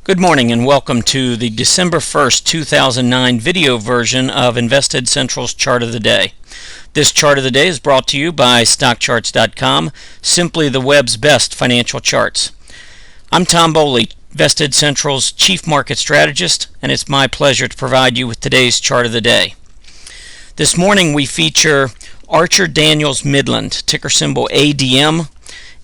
Good morning and welcome to the December 1st, 2009 video version of Invested Central's Chart of the Day. This chart of the day is brought to you by StockCharts.com, simply the web's best financial charts. I'm Tom Boley, Invested Central's Chief Market Strategist, and it's my pleasure to provide you with today's chart of the day. This morning we feature Archer Daniels Midland, ticker symbol ADM.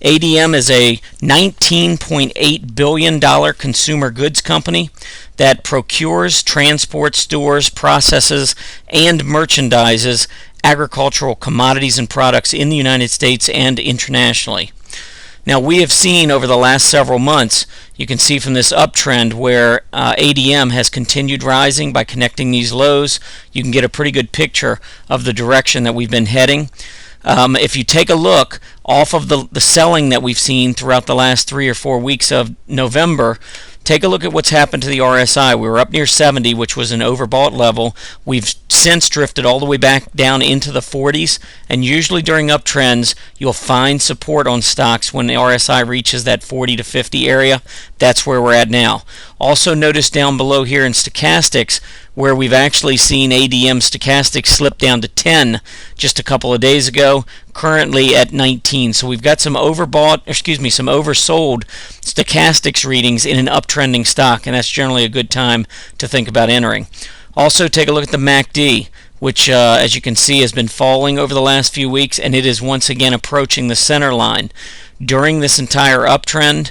ADM is a $19.8 billion consumer goods company that procures, transports, stores, processes, and merchandises agricultural commodities and products in the United States and internationally. Now, we have seen over the last several months, you can see from this uptrend where ADM has continued rising by connecting these lows. You can get a pretty good picture of the direction that we've been heading. If you take a look off of the selling that we've seen throughout the last 3 or 4 weeks of November, take a look at what's happened to the RSI. We were up near 70, which was an overbought level. We've since drifted all the way back down into the 40s, and usually during uptrends, you'll find support on stocks when the RSI reaches that 40 to 50 area. That's where we're at now. Also notice down below here in stochastics, where we've actually seen ADM stochastics slip down to 10 just a couple of days ago, currently at 19. So we've got some oversold stochastics readings in an uptrending stock, and that's generally a good time to think about entering. Also take a look at the MACD, which as you can see has been falling over the last few weeks, and it is once again approaching the center line. During this entire uptrend,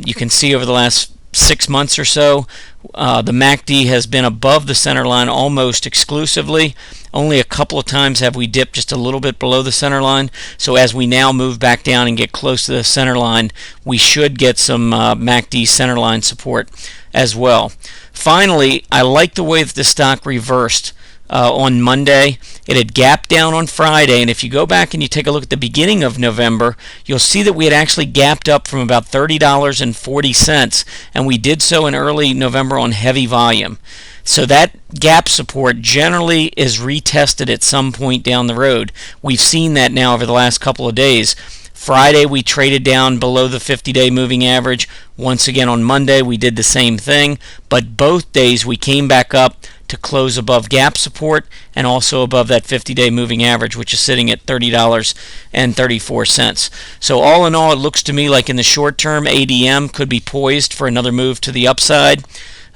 you can see over the last 6 months or so, the MACD has been above the center line almost exclusively. Only a couple of times have we dipped just a little bit below the center line. So as we now move back down and get close to the center line, we should get some MACD center line support as well. Finally, I like the way that the stock reversed on Monday. It had gapped down on Friday, and if you go back and you take a look at the beginning of November, you'll see that we had actually gapped up from about $30.40, and we did so in early November on heavy volume. So that gap support generally is retested at some point down the road. We've seen that now over the last couple of days. Friday we traded down below the 50-day moving average. Once again on Monday we did the same thing, but both days we came back up to close above gap support and also above that 50-day moving average, which is sitting at $30.34. So all in all, it looks to me like in the short term ADM could be poised for another move to the upside.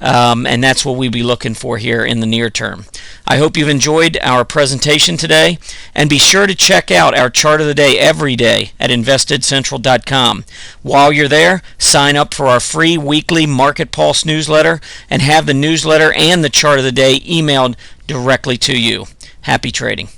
And that's what we'll be looking for here in the near term. I hope you've enjoyed our presentation today, and be sure to check out our chart of the day every day at InvestedCentral.com. While you're there, sign up for our free weekly Market Pulse newsletter and have the newsletter and the chart of the day emailed directly to you. Happy trading.